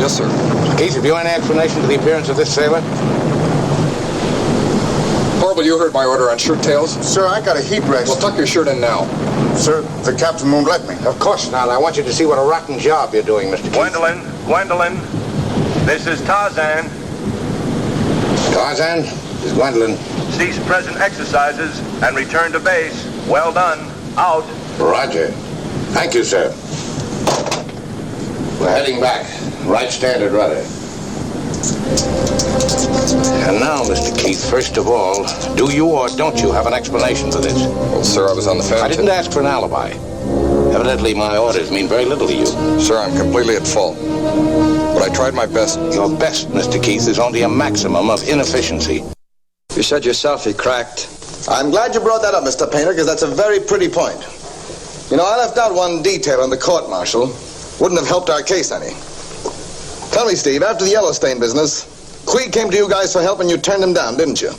Yes, sir. Keith, have you any explanation for the appearance of this sailor? Horrible, you heard my order on shirt tails. Sir, I got a heat rest. Well, tuck your shirt in now. Sir, the captain won't let me. Of course not. I want you to see what a rotten job you're doing, Mr. Keith. Gwendolyn, this is Tarzan. Tarzan, this is Gwendolyn. Cease present exercises and return to base. Well done. Out. Roger. Thank you, sir. We're heading back. Right standard rudder. And now, Mr. Keith, first of all, do you or don't you have an explanation for this? Well, sir, I was on the fan. I didn't ask for an alibi. Evidently, my orders mean very little to you. Sir, I'm completely at fault. But I tried my best. Your best, Mr. Keith, is only a maximum of inefficiency. You said yourself he cracked. I'm glad you brought that up, Mr. Painter, because that's a very pretty point. You know, I left out one detail in the court-martial. Wouldn't have helped our case any. Tell me, Steve, after the Yellowstone business, Queeg came to you guys for help and you turned him down, didn't you?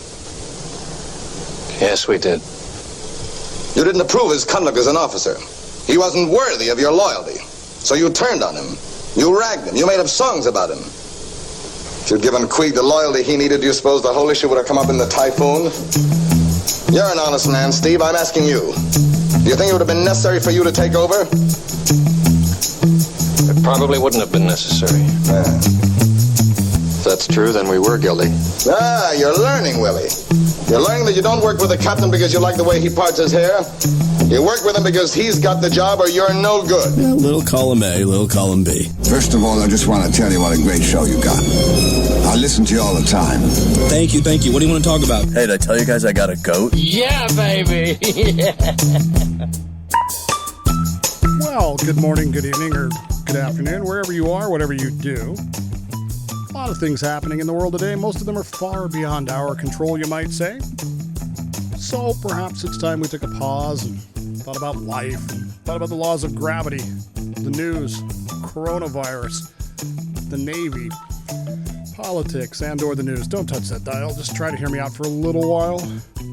Yes, we did. You didn't approve his conduct as an officer. He wasn't worthy of your loyalty. So you turned on him. You ragged him. You made up songs about him. If you'd given Queeg the loyalty he needed, do you suppose the whole issue would have come up in the typhoon? You're an honest man, Steve. I'm asking you. Do you think it would have been necessary for you to take over? It probably wouldn't have been necessary. If that's true, then we were guilty. Ah, you're learning, Willie. You're learning that you don't work with the captain because you like the way he parts his hair. You work with him because he's got the job or you're no good. Yeah, little column A, little column B. First of all, I just want to tell you what a great show you got. I listen to you all the time. Thank you. What do you want to talk about? Hey, did I tell you guys I got a goat? Yeah, baby! Well, good morning, good evening, or good afternoon, wherever you are, whatever you do. A lot of things happening in the world today. Most of them are far beyond our control, you might say. So perhaps it's time we took a pause and thought about life, and thought about the laws of gravity, the news, coronavirus, the Navy, politics, and or the news. Don't touch that dial. Just try to hear me out for a little while,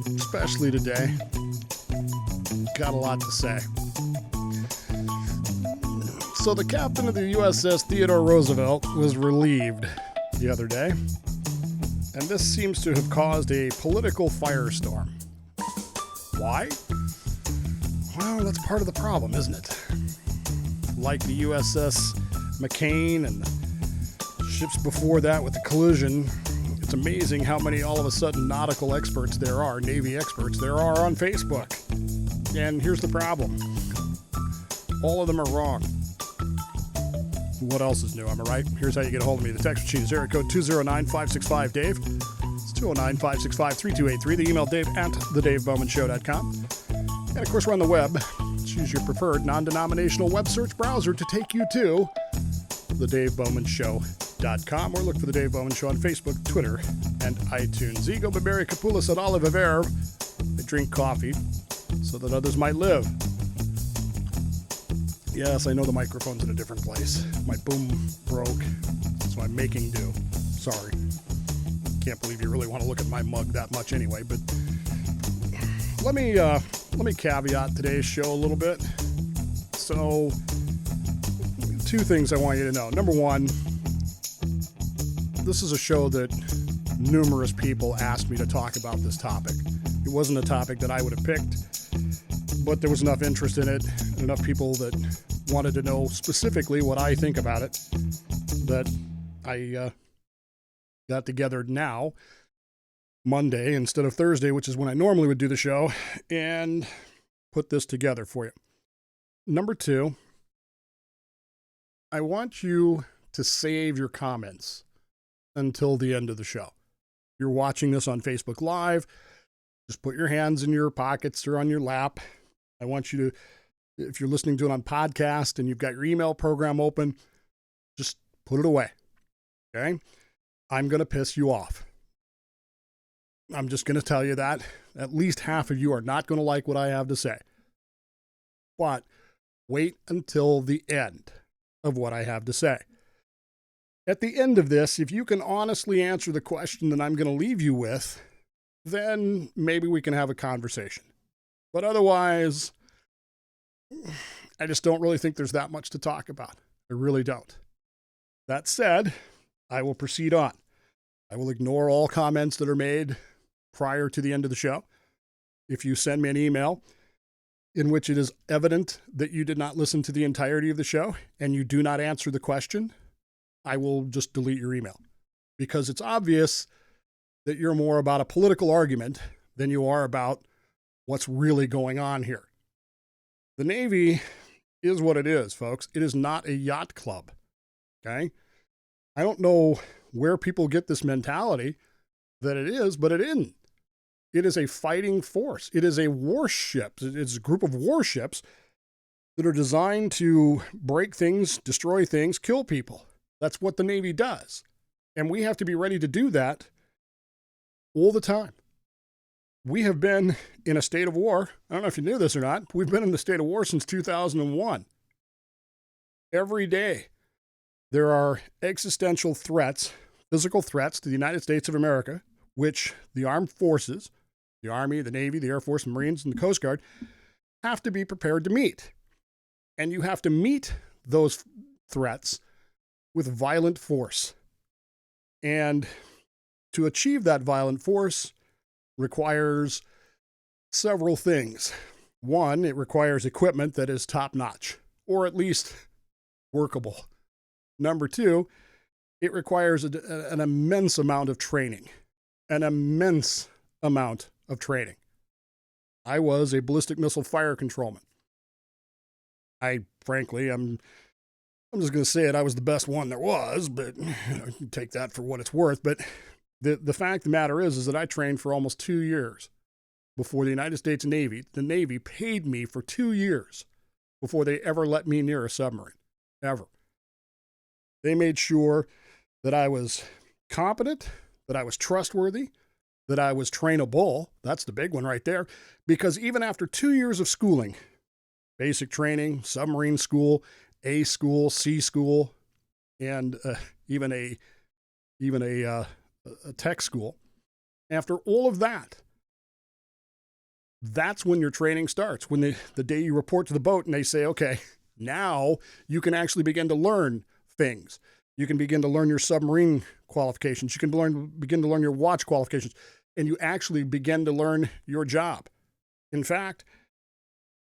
especially today. Got a lot to say. So the captain of the USS Theodore Roosevelt was relieved the other day, and this seems to have caused a political firestorm. Why? Well, that's part of the problem, isn't it? Like the USS McCain and the ships before that with the collision, it's amazing how many all of a sudden nautical experts there are, Navy experts there are on Facebook. And here's the problem. All of them are wrong. What else is new? Am I right? Here's how you get a hold of me. The text machine is area code 209-565-DAVE. It's 209-565-3283. The email Dave at thedavebowmanshow.com. And of course, we're on the web. Choose your preferred non-denominational web search browser to take you to thedavebowmanshow.com, or look for The Dave Bowman Show on Facebook, Twitter, and iTunes. Ego Barberi Capulus et Olive Aver. I drink coffee so that others might live. Yes, I know the microphone's in a different place. My boom broke, so I'm making do. Sorry. Can't believe you really want to look at my mug that much anyway, but let me caveat today's show a little bit. So, two things I want you to know. Number one, this is a show that numerous people asked me to talk about this topic. It wasn't a topic that I would have picked, but there was enough interest in it, and enough people that wanted to know specifically what I think about it, that I got together now, Monday instead of Thursday, which is when I normally would do the show, and put this together for you. Number two, I want you to save your comments until the end of the show. If you're watching this on Facebook Live, just put your hands in your pockets or on your lap. I want you to, if you're listening to it on podcast and you've got your email program open, just put it away. Okay? I'm going to piss you off. I'm just going to tell you that. At least half of you are not going to like what I have to say. But wait until the end of what I have to say. At the end of this, if you can honestly answer the question that I'm going to leave you with, then maybe we can have a conversation. But otherwise, I just don't really think there's that much to talk about. I really don't. That said, I will proceed on. I will ignore all comments that are made prior to the end of the show. If you send me an email in which it is evident that you did not listen to the entirety of the show and you do not answer the question, I will just delete your email, because it's obvious that you're more about a political argument than you are about what's really going on here. The Navy is what it is, folks. It is not a yacht club, okay? I don't know where people get this mentality that it is, but it isn't. It is a fighting force. It is a warship. It's a group of warships that are designed to break things, destroy things, kill people. That's what the Navy does. And we have to be ready to do that all the time. We have been in a state of war. I don't know if you knew this or not. We've been in the state of war since 2001. Every day, there are existential threats, physical threats to the United States of America, which the armed forces, the Army, the Navy, the Air Force, the Marines, and the Coast Guard have to be prepared to meet. And you have to meet those threats with violent force. And to achieve that violent force requires several things. One, it requires equipment that is top-notch, or at least workable. Number two, it requires an immense amount of training. An immense amount of training. I was a ballistic missile fire controlman. I'm just going to say it, I was the best one there was, but you can take that for what it's worth. But the fact of the matter is that I trained for almost 2 years before the United States Navy. The Navy paid me for 2 years before they ever let me near a submarine, ever. They made sure that I was competent, that I was trustworthy, that I was trainable. That's the big one right there. Because even after 2 years of schooling, basic training, submarine school, A school, C school, and even a tech school, after all of that, that's when your training starts. When the day you report to the boat and they say, okay, now you can actually begin to learn things. You can begin to learn your submarine qualifications. You can begin to learn your watch qualifications, and you actually begin to learn your job. In fact,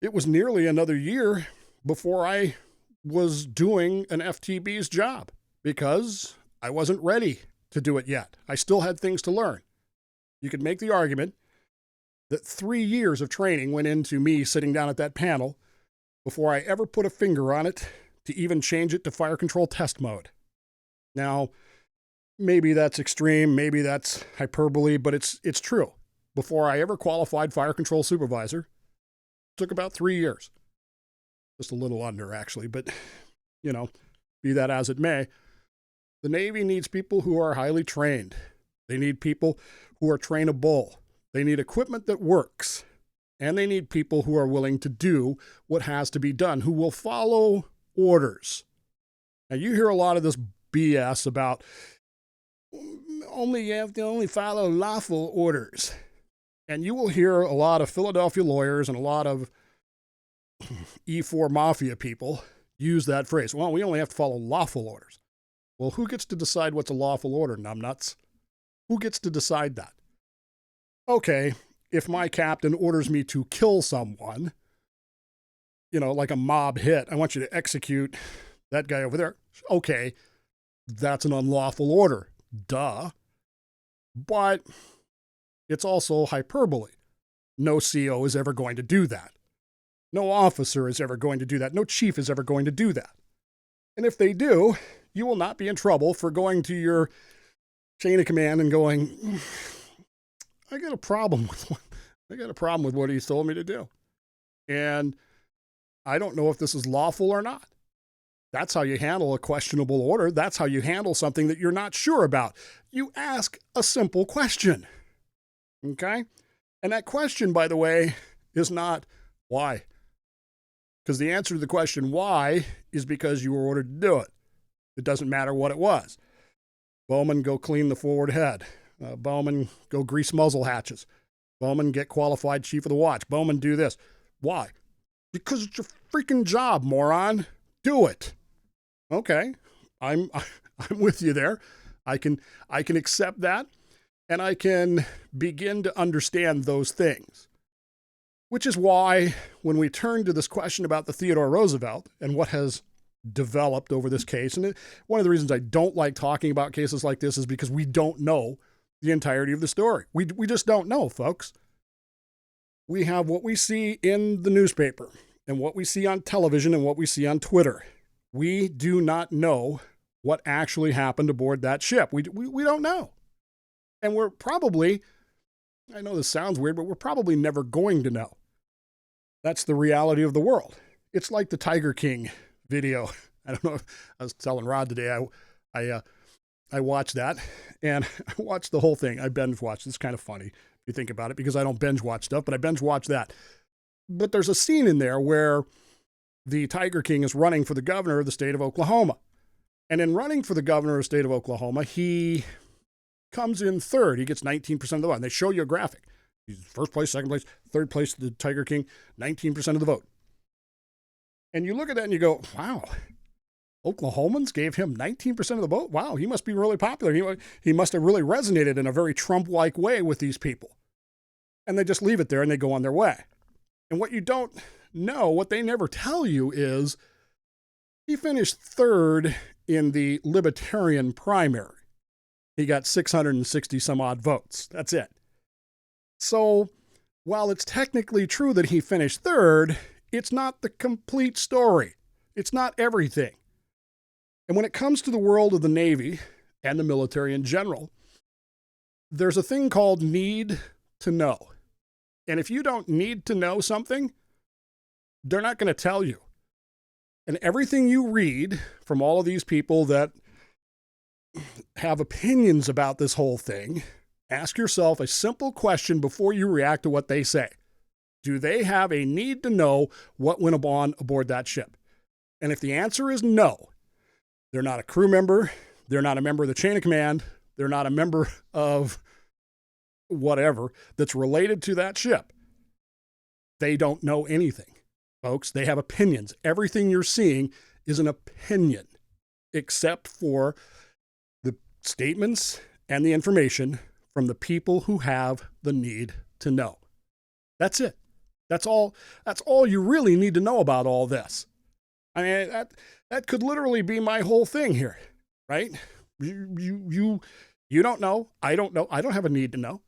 it was nearly another year before I was doing an FTB's job because I wasn't ready to do it yet. I still had things to learn. You could make the argument that 3 years of training went into me sitting down at that panel before I ever put a finger on it to even change it to fire control test mode. Now, maybe that's extreme, maybe that's hyperbole, but it's true. Before I ever qualified fire control supervisor, it took about 3 years. Just a little under, actually, but, be that as it may, the Navy needs people who are highly trained. They need people who are trainable. They need equipment that works. And they need people who are willing to do what has to be done, who will follow orders. Now, you hear a lot of this BS about you have to only follow lawful orders. And you will hear a lot of Philadelphia lawyers and a lot of E4 mafia people use that phrase. Well, we only have to follow lawful orders. Well, who gets to decide what's a lawful order, numbnuts? Who gets to decide that? Okay, if my captain orders me to kill someone, like a mob hit, I want you to execute that guy over there. Okay, that's an unlawful order. Duh. But it's also hyperbole. No CO is ever going to do that. No officer is ever going to do that. No chief is ever going to do that. And if they do, you will not be in trouble for going to your chain of command and going, I got a problem with what he's told me to do. And I don't know if this is lawful or not. That's how you handle a questionable order. That's how you handle something that you're not sure about. You ask a simple question. Okay? And that question, by the way, is not why. Because the answer to the question why is because you were ordered to do it. It doesn't matter what it was. Bowman, go clean the forward head. Bowman, go grease muzzle hatches. Bowman, get qualified chief of the watch. Bowman, do this. Why? Because it's your freaking job, moron. Do it. Okay. I'm I'm with you there. I can accept that, and I can begin to understand those things. Which is why when we turn to this question about the Theodore Roosevelt and what has developed over this case, and one of the reasons I don't like talking about cases like this is because we don't know the entirety of the story. We just don't know, folks. We have what we see in the newspaper and what we see on television and what we see on Twitter. We do not know what actually happened aboard that ship. We don't know. And we're probably, I know this sounds weird, but we're probably never going to know. That's the reality of the world. It's like the Tiger King video. I don't know. I was telling Rod today, I watched that, and I watched the whole thing. I binge watched. It's kind of funny if you think about it, because I don't binge watch stuff, but I binge watched that. But there's a scene in there where the Tiger King is running for the governor of the state of Oklahoma. And in running for the governor of the state of Oklahoma, he comes in third. He gets 19% of the vote. And they show you a graphic. He's first place, second place, third place, the Tiger King, 19% of the vote. And you look at that and you go, wow, Oklahomans gave him 19% of the vote? Wow, he must be really popular. He must have really resonated in a very Trump-like way with these people. And they just leave it there and they go on their way. And what you don't know, what they never tell you is he finished third in the Libertarian primary. He got 660 some odd votes. That's it. So while it's technically true that he finished third, it's not the complete story. It's not everything. And when it comes to the world of the Navy and the military in general, there's a thing called need to know. And if you don't need to know something, they're not going to tell you. And everything you read from all of these people that have opinions about this whole thing, ask yourself a simple question before you react to what they say. Do they have a need to know what went on aboard that ship? And if the answer is no, they're not a crew member, they're not a member of the chain of command, they're not a member of whatever that's related to that ship. They don't know anything. Folks, they have opinions. Everything you're seeing is an opinion, except for the statements and the information from the people who have the need to know. That's it. That's all you really need to know about all this. I mean, that could literally be my whole thing here, right? You don't know. I don't know. I don't have a need to know.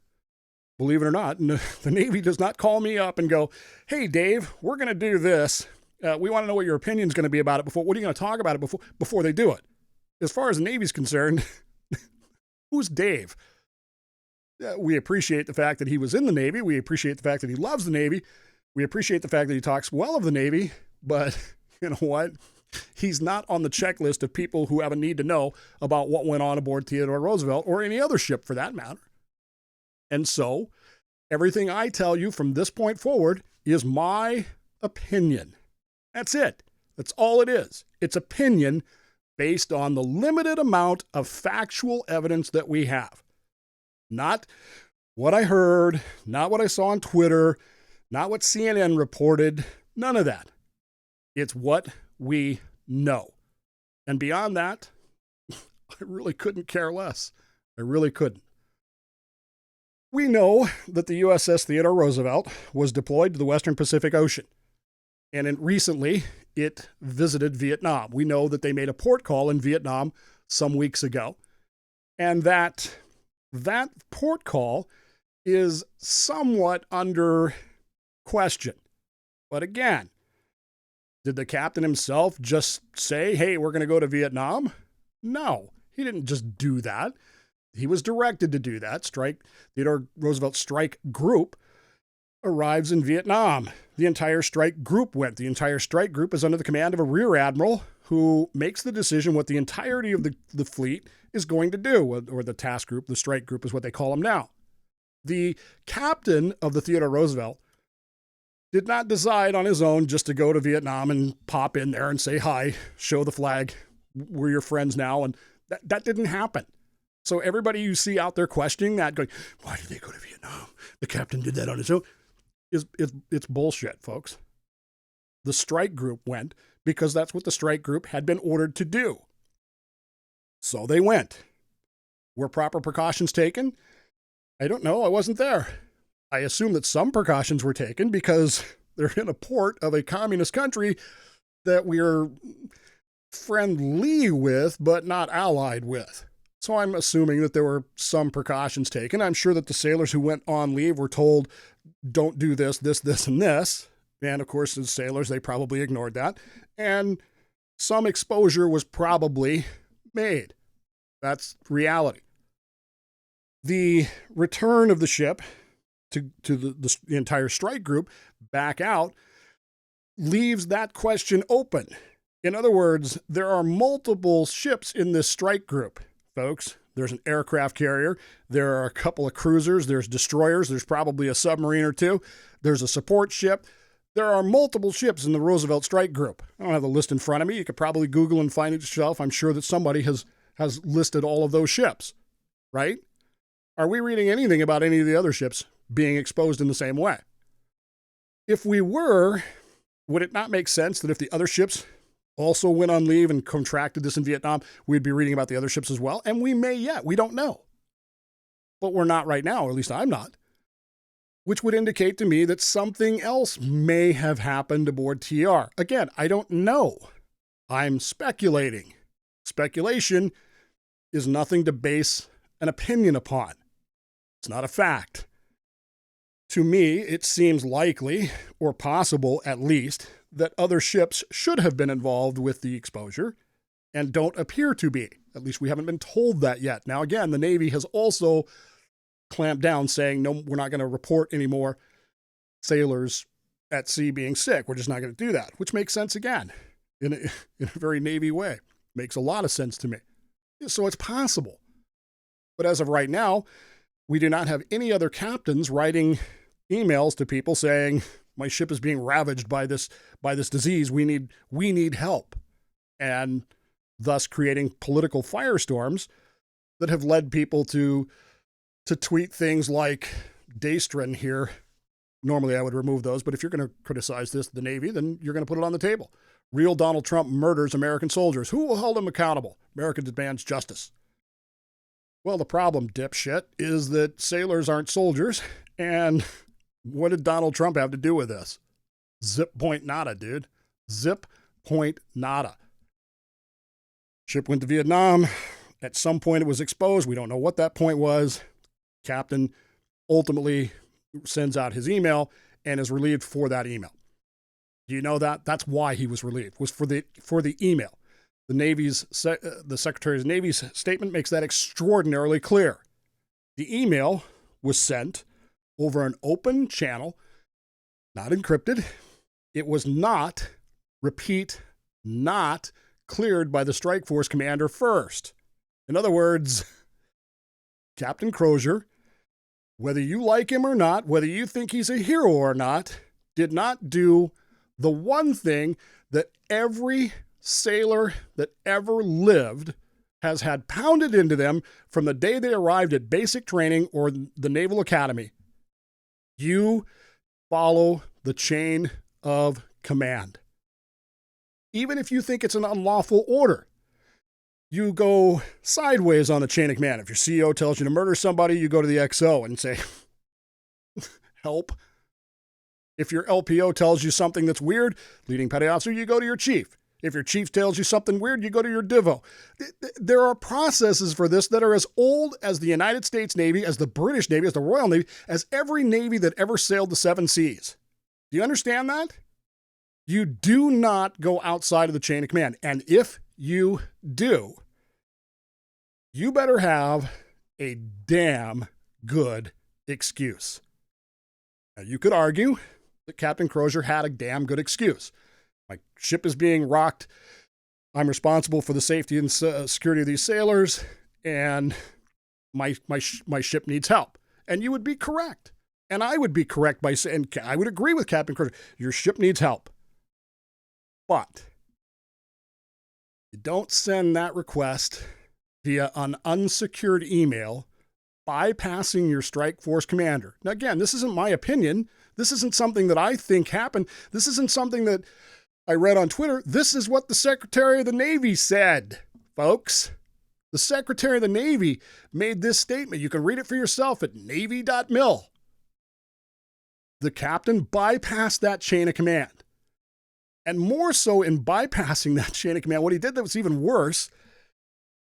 Believe it or not, the Navy does not call me up and go, hey, Dave, we're going to do this. We want to know what your opinion is going to be about it before. What are you going to talk about it before they do it? As far as the Navy's concerned, who's Dave? We appreciate the fact that he was in the Navy. We appreciate the fact that he loves the Navy. We appreciate the fact that he talks well of the Navy. But you know what? He's not on the checklist of people who have a need to know about what went on aboard Theodore Roosevelt or any other ship for that matter. And so everything I tell you from this point forward is my opinion. That's it. That's all it is. It's opinion based on the limited amount of factual evidence that we have. Not what I heard, not what I saw on Twitter, not what CNN reported, none of that. It's what we know. And beyond that, I really couldn't care less. I really couldn't. We know that the USS Theodore Roosevelt was deployed to the Western Pacific Ocean. And recently, it visited Vietnam. We know that they made a port call in Vietnam some weeks ago. And that port call is somewhat under question. But again, did the captain himself just say, hey, we're going to go to Vietnam? No, he didn't just do that. He was directed to do that. Theodore Roosevelt Strike Group arrives in Vietnam. The entire strike group went. The entire strike group is under the command of a rear admiral who makes the decision what the entirety of the fleet is going to do, or the task group, the strike group is what they call them now. The captain of the Theodore Roosevelt did not decide on his own just to go to Vietnam and pop in there and say, hi, show the flag, we're your friends now. And that didn't happen. So everybody you see out there questioning that, going, why did they go to Vietnam? The captain did that on his own. It's bullshit, folks. The strike group went because that's what the strike group had been ordered to do. So they went. Were proper precautions taken? I don't know. I wasn't there. I assume that some precautions were taken because they're in a port of a communist country that we're friendly with, but not allied with. So I'm assuming that there were some precautions taken. I'm sure that the sailors who went on leave were told, don't do this, and this. And of course, as sailors, they probably ignored that. And some exposure was probably made. That's reality. The return of the ship to the entire strike group back out leaves that question open. In other words, there are multiple ships in this strike group, folks. There's an aircraft carrier. There are a couple of cruisers. There's destroyers. There's probably a submarine or two. There's a support ship. There are multiple ships in the Roosevelt strike group. I don't have the list in front of me. You could probably Google and find it yourself. I'm sure that somebody has listed all of those ships, right? Are we reading anything about any of the other ships being exposed in the same way? If we were, would it not make sense that if the other ships also went on leave and contracted this in Vietnam, we'd be reading about the other ships as well? And we may yet. We don't know. But we're not right now, or at least I'm not. Which would indicate to me that something else may have happened aboard TR. Again, I don't know. I'm speculating. Speculation is nothing to base an opinion upon. It's not a fact. To me, it seems likely, or possible at least, that other ships should have been involved with the exposure and don't appear to be. At least we haven't been told that yet. Now, again, the Navy has also clamped down saying, no, we're not going to report any more sailors at sea being sick. We're just not going to do that, which makes sense again in a very Navy way. Makes a lot of sense to me. So it's possible. But as of right now, we do not have any other captains writing emails to people saying, my ship is being ravaged by this disease. We need help. And thus creating political firestorms that have led people to tweet things like Daystrin here. Normally I would remove those, but if you're going to criticize the Navy, then you're going to put it on the table. Real Donald Trump murders American soldiers. Who will hold him accountable? America demands justice. Well, the problem, dipshit, is that sailors aren't soldiers. And what did Donald Trump have to do with this? Zip point nada, dude. Zip point nada. Ship went to Vietnam. At some point it was exposed. We don't know what that point was. Captain ultimately sends out his email and is relieved for that email. Do you know that? That's why he was relieved, was for the email. The Secretary of the Navy's statement makes that extraordinarily clear. The email was sent over an open channel, not encrypted. It was not, repeat, not cleared by the strike force commander first. In other words, Captain Crozier, whether you like him or not, whether you think he's a hero or not, did not do the one thing that every sailor that ever lived has had pounded into them from the day they arrived at basic training or the Naval Academy. You follow the chain of command. Even if you think it's an unlawful order, you go sideways on the chain of command. If your CEO tells you to murder somebody, you go to the XO and say, help. If your LPO tells you something that's weird, leading petty officer, you go to your chief. If your chief tells you something weird, you go to your divo. There are processes for this that are as old as the United States Navy, as the British Navy, as the Royal Navy, as every Navy that ever sailed the seven seas. Do you understand that? You do not go outside of the chain of command. And if you do, you better have a damn good excuse. Now, you could argue that Captain Crozier had a damn good excuse. My ship is being rocked. I'm responsible for the safety and security of these sailors, and my ship needs help. And you would be correct. And I would be correct by saying, I would agree with Captain Crozier. Your ship needs help. But you don't send that request via an unsecured email bypassing your strike force commander. Now, again, this isn't my opinion. This isn't something that I think happened. This isn't something that I read on Twitter. This is what the Secretary of the Navy said, folks. The Secretary of the Navy made this statement. You can read it for yourself at navy.mil. The captain bypassed that chain of command. And more so in bypassing that chain of command, what he did that was even worse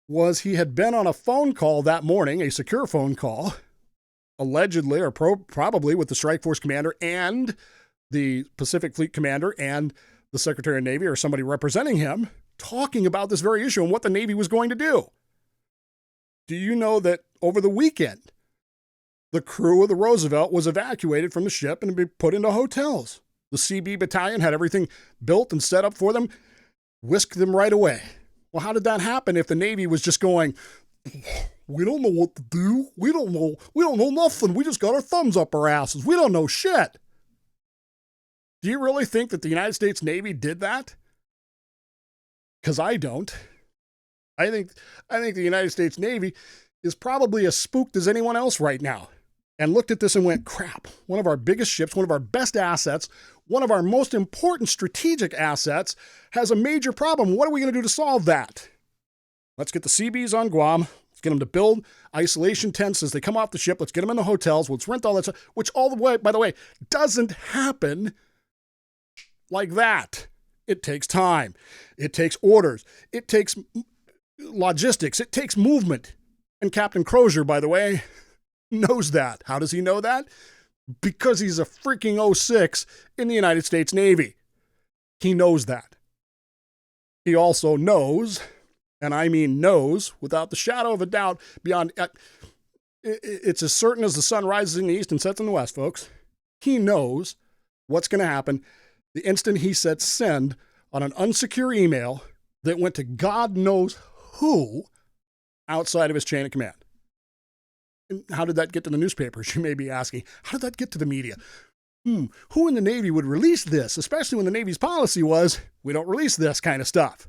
was he had been on a phone call that morning, a secure phone call, allegedly or probably with the Strike Force commander and the Pacific Fleet commander and the Secretary of Navy or somebody representing him, talking about this very issue and what the Navy was going to do. Do you know that over the weekend, the crew of the Roosevelt was evacuated from the ship and be put into hotels? The CB battalion had everything built and set up for them, whisked them right away. Well, how did that happen if the Navy was just going, we don't know what to do. We don't know nothing. We just got our thumbs up our asses. We don't know shit. Do you really think that the United States Navy did that? Because I don't. I think the United States Navy is probably as spooked as anyone else right now and looked at this and went, crap, one of our biggest ships, one of our best assets, one of our most important strategic assets has a major problem. What are we going to do to solve that? Let's get the CBs on Guam. Let's get them to build isolation tents as they come off the ship. Let's get them in the hotels. Let's rent all that stuff, which all the way, by the way, doesn't happen like that. It takes time. It takes orders. It takes logistics. It takes movement. And Captain Crozier, by the way, knows that. How does he know that? Because he's a freaking 06 in the United States Navy. He knows that. He also knows, and I mean knows, without the shadow of a doubt, beyond, it's as certain as the sun rises in the east and sets in the west, folks. He knows what's going to happen the instant he said send on an unsecure email that went to God knows who outside of his chain of command. And how did that get to the newspapers? You may be asking, how did that get to the media? Who in the Navy would release this, especially when the Navy's policy was, we don't release this kind of stuff?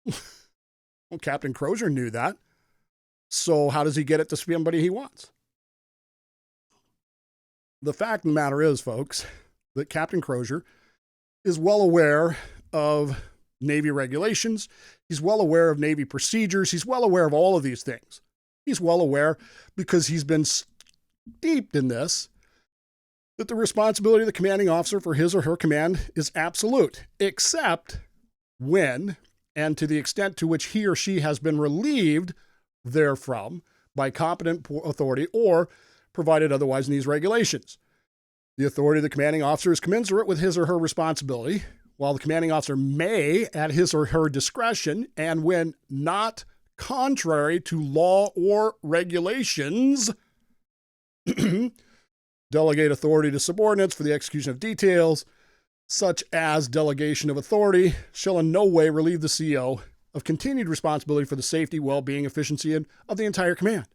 Well, Captain Crozier knew that. So how does he get it to somebody he wants? The fact of the matter is, folks, that Captain Crozier is well aware of Navy regulations. He's well aware of Navy procedures. He's well aware of all of these things. He's well aware, because he's been steeped in this, that the responsibility of the commanding officer for his or her command is absolute, except when and to the extent to which he or she has been relieved therefrom by competent authority or provided otherwise in these regulations. The authority of the commanding officer is commensurate with his or her responsibility, while the commanding officer may, at his or her discretion, and when not contrary to law or regulations, delegate authority to subordinates for the execution of details, such as delegation of authority, shall in no way relieve the CO of continued responsibility for the safety, well-being, efficiency of the entire command.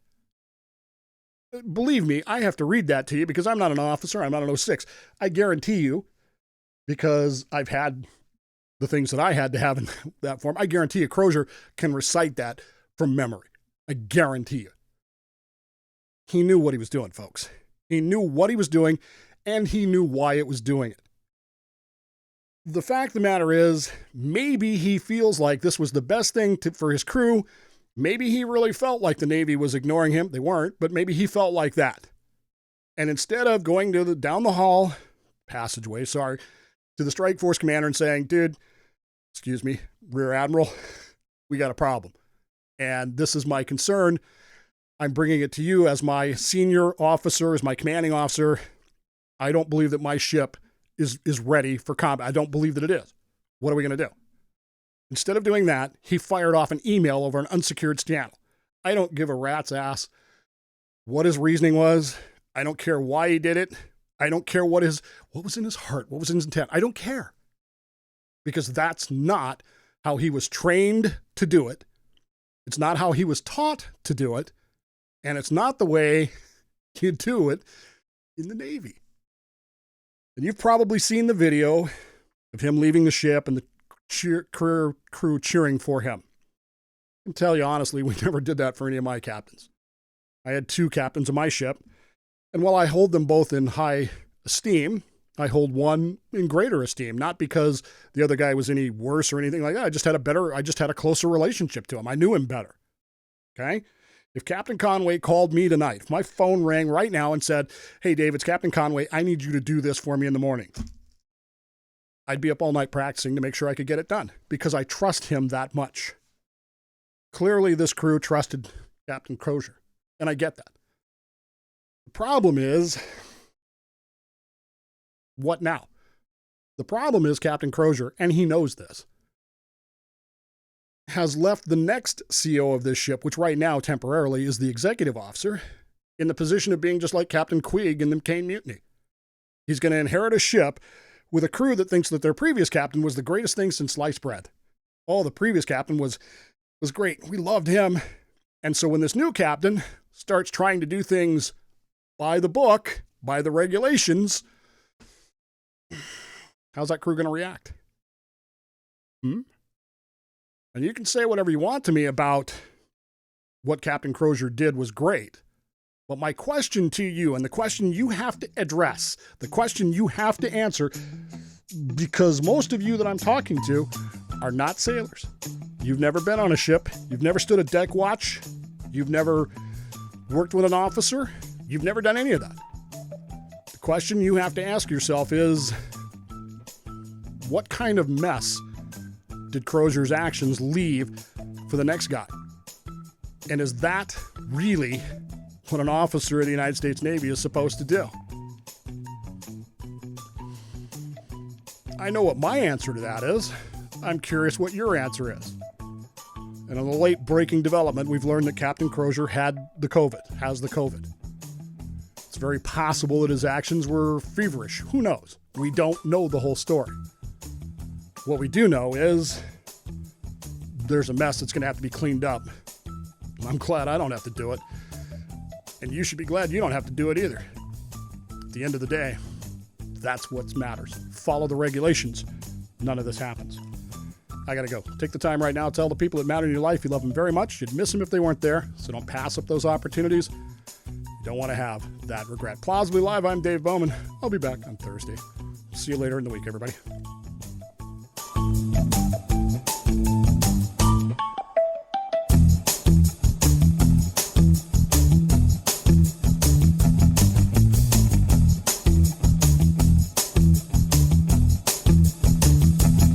Believe me, I have to read that to you because I'm not an officer. I'm not an 06. I guarantee you, because I've had the things that I had to have in that form, I guarantee you Crozier can recite that from memory. I guarantee you. He knew what he was doing, folks. He knew what he was doing, and he knew why it was doing it. The fact of the matter is, maybe he feels like this was the best thing for his crew. Maybe he really felt like the Navy was ignoring him. They weren't, but maybe he felt like that. And instead of going to down the hall, passageway, to the Strike Force commander and saying, dude, excuse me, Rear Admiral, we got a problem. And this is my concern. I'm bringing it to you as my senior officer, as my commanding officer. I don't believe that my ship is ready for combat. I don't believe that it is. What are we going to do? Instead of doing that, he fired off an email over an unsecured channel. I don't give a rat's ass what his reasoning was. I don't care why he did it. I don't care what was in his heart, what was in his intent. I don't care. Because that's not how he was trained to do it. It's not how he was taught to do it. And it's not the way you do it in the Navy. And you've probably seen the video of him leaving the ship and the crew cheering for him. I can tell you honestly, we never did that for any of my captains. I had 2 captains of my ship, and while I hold them both in high esteem, I hold one in greater esteem, not because the other guy was any worse or anything like that. I just had a closer relationship to him. I knew him better. Okay? If Captain Conway called me tonight, if my phone rang right now and said, hey, Dave, it's Captain Conway, I need you to do this for me in the morning, I'd be up all night practicing to make sure I could get it done because I trust him that much. Clearly, this crew trusted Captain Crozier, and I get that. The problem is, what now? The problem is Captain Crozier, and he knows this, has left the next CO of this ship, which right now temporarily is the executive officer, in the position of being just like Captain Queeg in the Caine Mutiny. He's going to inherit a ship with a crew that thinks that their previous captain was the greatest thing since sliced bread. Oh, the previous captain was great. We loved him. And so when this new captain starts trying to do things by the book, by the regulations, how's that crew going to react? And you can say whatever you want to me about what Captain Crozier did was great. But my question to you, and the question you have to address, the question you have to answer, because most of you that I'm talking to are not sailors. You've never been on a ship. You've never stood a deck watch. You've never worked with an officer. You've never done any of that. The question you have to ask yourself is, what kind of mess did Crozier's actions leave for the next guy? And is that really what an officer of the United States Navy is supposed to do? I know what my answer to that is. I'm curious what your answer is. And in the late breaking development, we've learned that Captain Crozier has the COVID. It's very possible that his actions were feverish. Who knows? We don't know the whole story. What we do know is there's a mess that's going to have to be cleaned up. I'm glad I don't have to do it. And you should be glad you don't have to do it either. At the end of the day, that's what matters. Follow the regulations. None of this happens. I got to go. Take the time right now. Tell the people that matter in your life you love them very much. You'd miss them if they weren't there. So don't pass up those opportunities. You don't want to have that regret. Plausibly Live, I'm Dave Bowman. I'll be back on Thursday. See you later in the week, everybody.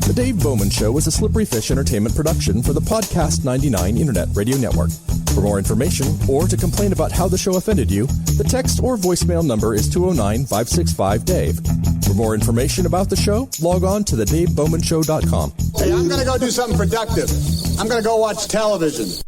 The Dave Bowman Show is a Slippery Fish Entertainment production for the Podcast 99 Internet Radio Network. For more information or to complain about how the show offended you, the text or voicemail number is 209-565-DAVE. For more information about the show, log on to thedavebowmanshow.com. Hey, I'm going to go do something productive. I'm going to go watch television.